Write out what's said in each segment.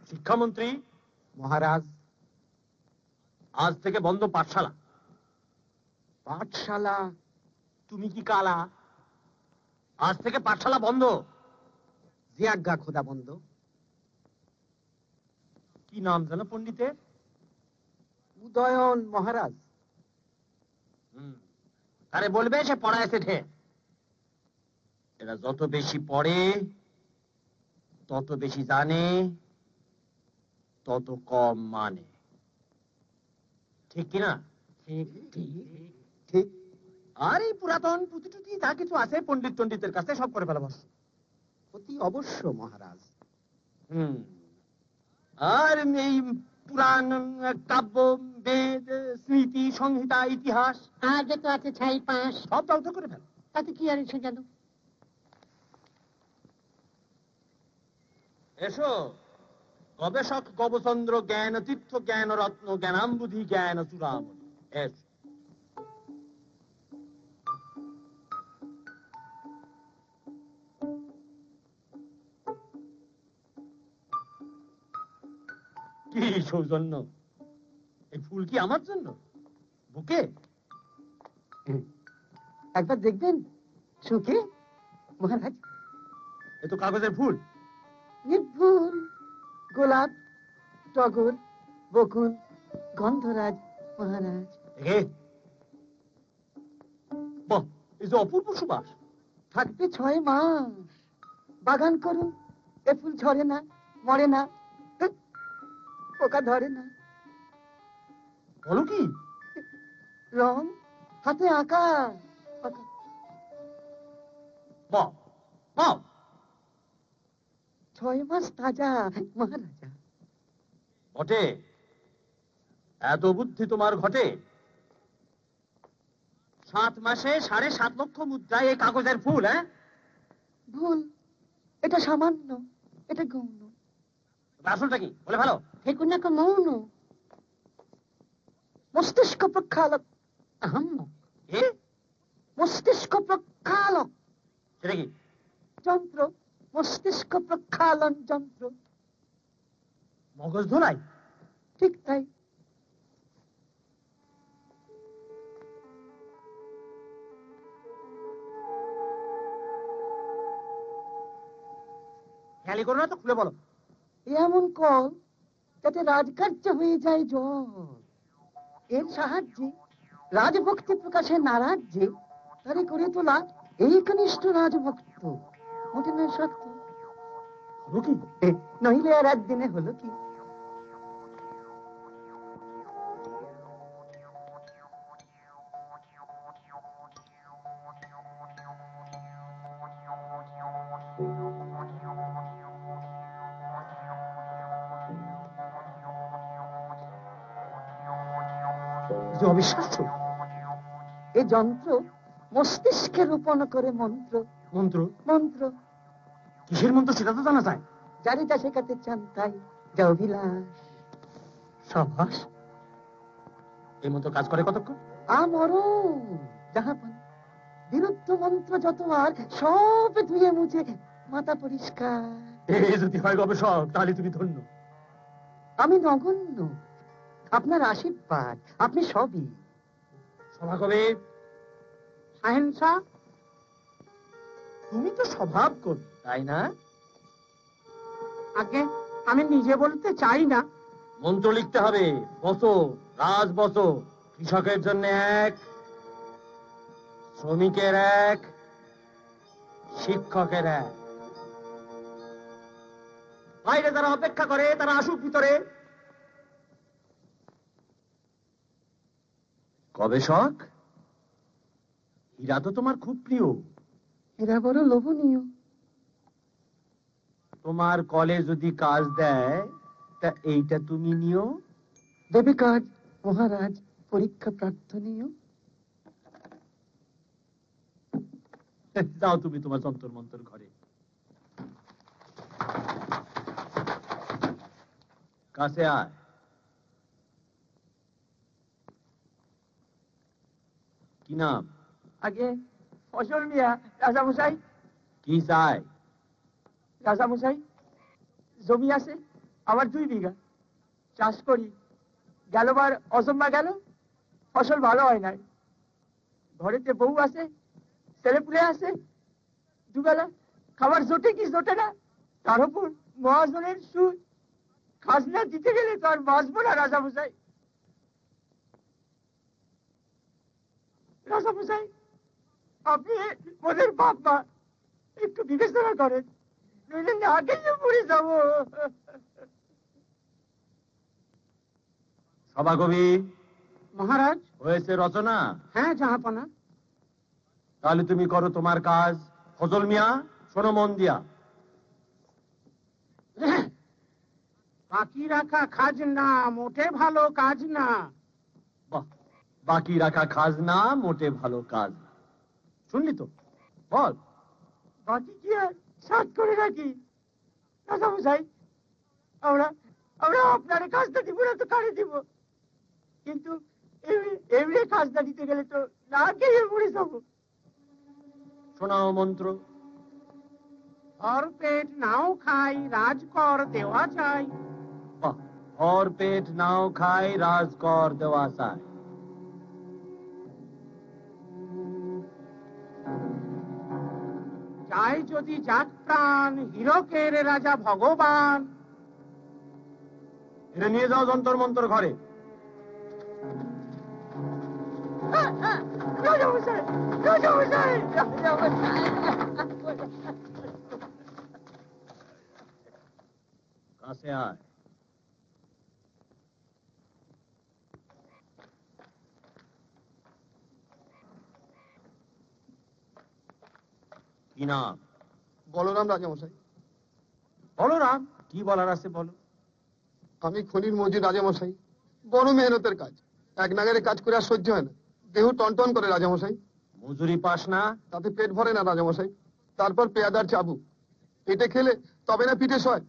শিক্ষামন্ত্রী মহারাজ, আজ থেকে বন্ধ পাঠশালা। পাঠশালা? তুমি কি কালা? আজ থেকে পাঠশালা বন্ধ। যে আজ্ঞা খোদা বন্ধ। কি নাম জানো পণ্ডিতের? উদয়ন মহারাজ। আরে বলবে সে পড়ায় শেঠে। এরা যত বেশি পড়ে তত বেশি জানে, তত কম মানে। ঠিক কিনা? ঠিক ঠিক ঠিক। আর এই পুরাতন পুঁথি টুথি যা কিছু আছে পণ্ডিত টণ্ডিতের কাছে সব করে ফেলা বস। অতি অবশ্য মহারাজ। আর এই পুরাণ, কাব্য, বেদ, স্মৃতি, সংহিতা, ইতিহাস আর যত আছে ছাই পাঁচ সব দাও তো করে ফেল। তাতে কি আর এসে গেল? এসো গবেষক গবচন্দ্র জ্ঞান তীর্থ জ্ঞান রত্ন জ্ঞানাম্বুধি জ্ঞান চূড়ামণি। এসো। কি সৌজন্য! এই ফুল কি আমার জন্য? বুকে? একবার দেখবেন সুখে মহারাজ। এ তো কাগজের ফুল। নির্ভুল, গোলাপ, টগর, বকুল, গন্ধরাজ মহারাজ। বাহ, এই যে অপূর্ব সুবাস। থাকবে 6 মাস। বাগান করুন, এ ফুল ঝরে না, মরে না, পোকা ধরে না। বলো কি? রং হাতে আঁকা। বাহ বাহ, 6 মাস তাজা মহারাজা। বটে, এত বুদ্ধি তোমার ঘটে। 7 মাসে 7.5 লক্ষ মুদ্রায় এই কাগজের ফুল। হ্যাঁ, ভুল, এটা সামান্য, এটা গৌণ। আসলটা কি বলে ভালো? ফেকুনাক মৌন মস্তিষ্ক প্রক্ষালক। আহম কি? মস্তিষ্ক প্রক্ষালক সেটা কি? যন্ত্র, মস্তিষ্ক প্রক্ষালন যন্ত্র। মগজ ধোলাই? ঠিক তাই। খেয়ালি করো না তো, খুলে বলো। এমন কল যাতে রাজকার্য হয়ে যায় জল। এর সাহায্যে রাজভক্তি প্রকাশে নারাজ্যে তারে করে তোলা এই কনিষ্ঠ রাজভক্ত। মোটে নয় সত্য। হলো কি? নইলে আর একদিনে হলো কি? অবিশ্বাস্য। এই যন্ত্র মস্তিষ্কে রোপণ করে মন্ত্র। মন্ত্র? মন্ত্র। কিসের মন্ত্র সেটা তো জানা যায়। যারে যা শেখাতে চান তাই, যা অভিলাষ। সাবাস। এই মন্ত্র কাজ করে কতক্ষণ? আমরণ জাহাপান। বিরুদ্ধ মন্ত্র যত আর সব ধুয়ে মুছে মাথা পরিষ্কার। যদি হয় গবেষক তাহলে তুমি ধন্য। আমি নগণ্য, আপনার আশীর্বাদ, আপনি সবই। সভা কবে? আহেনসা। তুমি তো স্বভাব কবি, তাই না? আগে আমি নিজে বলতে চাই না। মন্ত্র লিখতে হবে। বছর, রাজ বছর। কৃষকের জন্য 1, শ্রমিকের 1, শিক্ষকের 1। বাইরে যারা অপেক্ষা করে তারা আসুক ভিতরে। গবেষক, হীরা তো তোমার খুব প্রিয়। এরা বড় লোভনীয়। তোমার কলে যদি কাজ দেয় তা এইটা তুমি নিও। দেবে কাজ মহারাজ, পরীক্ষা প্রার্থনীয়। যাও তুমি তোমার যন্তর মন্তর ঘরে। কাছে আয়। কি নাম? আগে ফসল মিয়া। রাজামশাই। কি চাই? রাজামশাই, জমি আছে আমার 2 বিঘা চাষ করি, গেলবার অসম্মা গেল, ফসল ভালো হয় নাই। ঘরেতে বউ আছে, ছেলে পুলে আছে, দুবেলা খাবার জোটে কি জোটে না, তার উপর মহাজনের সুদ। খাজনা দিতে গেলে তো আর বাঁচবো না রাজামশাই। রাজামশাই, আপনি ওদের বাপ মা একটু বিবেচনা করেন, নইলে আগেই মরে যাবো। সভাকবি মহারাজ। হয়েছে রচনা? হ্যাঁ জাহাপনা। তাহলে তুমি করো তোমার কাজ। ফজল মিয়া, শোনো মন দিয়া। বাকি রাখা খাজনা মোটে ভালো কাজ না। বাহ, বাকি রাখা খাজনা মোটে ভালো কাজ না। শুনলি তো, বল। বাকি কি আর সাত করে রাখি রাজামশাই? আমরা আমরা আপনার কাজটা দিব না তো কারে দিব? কিন্তু এমনি কাজটা দিতে গেলে তো না খেয়ে মরে যাবো। শোনাও মন্ত্র। ভর পেট নাও খাই রাজকর দেওয়া চাই। বাহ, ভর পেট নাও খাই রাজকর দেওয়া চাই। চাই যদি যাক প্রাণ হীরকের রাজা ভগবান। এটা নিয়ে যাও যন্তর মন্তর ঘরে। রাজামশাই, রাজামশাই, রাজামশাই। কাছে আয়। কি নাম? বলরাম রাজামশাই। বলরাম, কি বলার আছে বলো। আমি খনির মজুর রাজামশাই। বড় মেহনতের কাজ, এক নাগারে কাজ করে আর সহ্য হয় না, দেহ টনটন করে রাজামশাই। মজুরি পাস না? তাতে পেট ভরে না রাজামশাই। তারপর পেয়াদার চাবু, পেটে খেলে তবে না পিঠে সয়।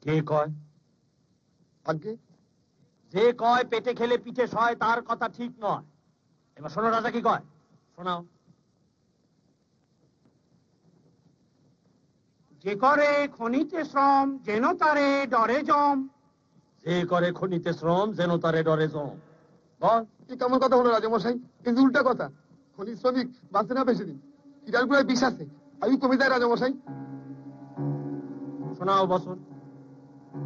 কে কয়? আগে যে কয় পেটে খেলে পিঠে সয় তার কথা ঠিক নয়। এবার শোনো রাজা কি কয়, শোনাও। যে করে খনিতে শ্রম যেন তারে ডরে জম। যে করে খনিতে শ্রম যেন তারে ডরে জম। বল। কি কেমন কথা হলো রাজামশাই? কিন্তু উল্টা কথা। খনির শ্রমিক বাঁচে না বেশি দিন, হিরালগুড়ায় বিষ আছে, আয়ু কমে যায় রাজামশাই। শোনাও বসন।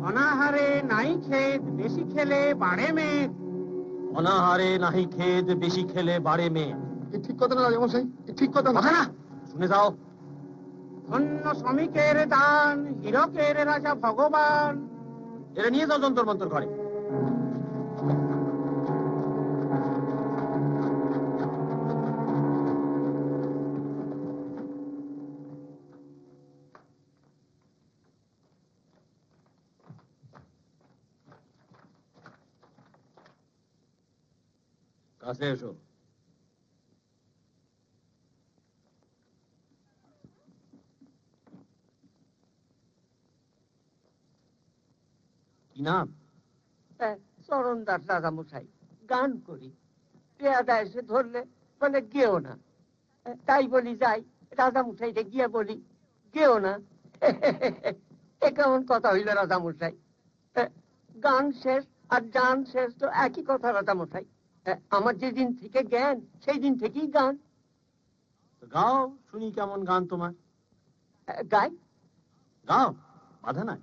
অনাহারে নাই খেত বেশি খেলে বাড়ে মেঘ। অনাহারে নাহি খেদ বেশি খেলে বাড়ে মেয়ে। এ ঠিক কথা না রাজামশাই, এ ঠিক কথা না। কথা না, শুনে যাও। ধন্য শ্রমিকের দান হীরকের রাজা ভগবান। এটা নিয়ে যাও যন্তর মন্তর ঘরে। কাছে এসো। কি নাম? চরণ দাস রাজামশাই। গান করি, পেয়াদা এসে ধরলে বলে গেও না, তাই বলি যাই, রাজামশাইকে গিয়ে বলি গেও না। এ কেমন কথা হইল রাজামশাই? গান শেষ আর গান শেষ তো একই কথা রাজামশাই। আমার যেদিন থেকে জ্ঞান সেই দিন থেকেই গান। তো গাও শুনি কেমন গান তোমার। গাই। গাও, বাধা নাই।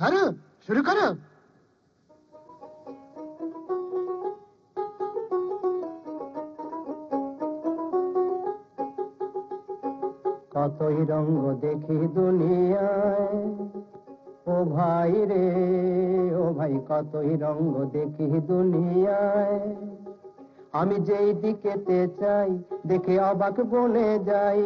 ধরো, শুরু করো। কতই রঙ্গ দেখি দুনিয়ায়, ও ভাই রে ও ভাই, কতই রঙ্গ দেখি দুনিয়ায়। আমি যেই দিকেতে চাই দেখে অবাক বনে যাই,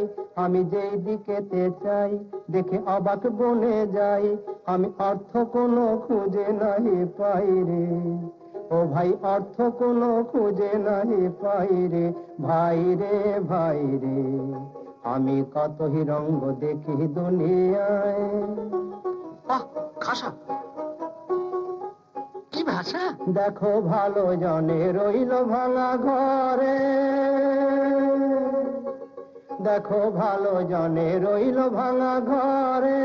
আমি যেই দিকেতে চাই দেখে অবাক বনে যাই। আমি অর্থ কোনো খুঁজে নাহি পাই রে, ও ভাই অর্থ কোনো খুঁজে নাহি পাই রে, ভাই রে ভাই রে। আমি কতই রঙ্গ দেখি দুনিয়ায়। বাহ, খাসা, কি ভাষা! দেখো ভালো জনে রইল ভাঙা ঘরে, দেখো ভালো জনে রইল ভাঙা ঘরে।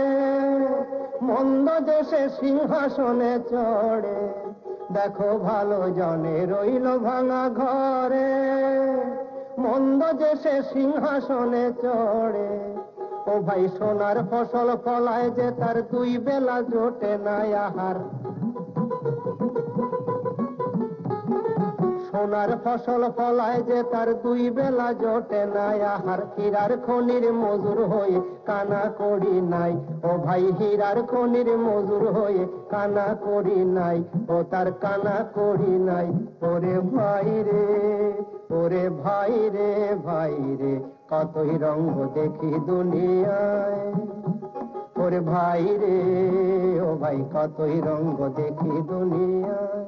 মন্দ দেশে সিংহাসনে চড়ে, দেখো ভালো জনে রইল ভাঙা ঘরে। মন্দ দেশে সিংহাসনে চড়ে, ও ভাই সোনার ফসল ফলায় যে তার দুই বেলা জোটে না আহার। সোনার ফসল ফলায় যে তার দুই বেলা জোটে না আহার। হীরার খনির মজুর হয়ে কানা করি নাই, ও ভাই হীরার খনির মজুর হয়ে কানা করি নাই, ও তার কানা করি নাই। ওরে ভাই রে, ওরে ভাই রে, ভাই রে, কতই রঙ্গ দেখি দুনিয়ায়। ওরে ভাই রে, ও ভাই, কতই রঙ্গ দেখি দুনিয়ায়।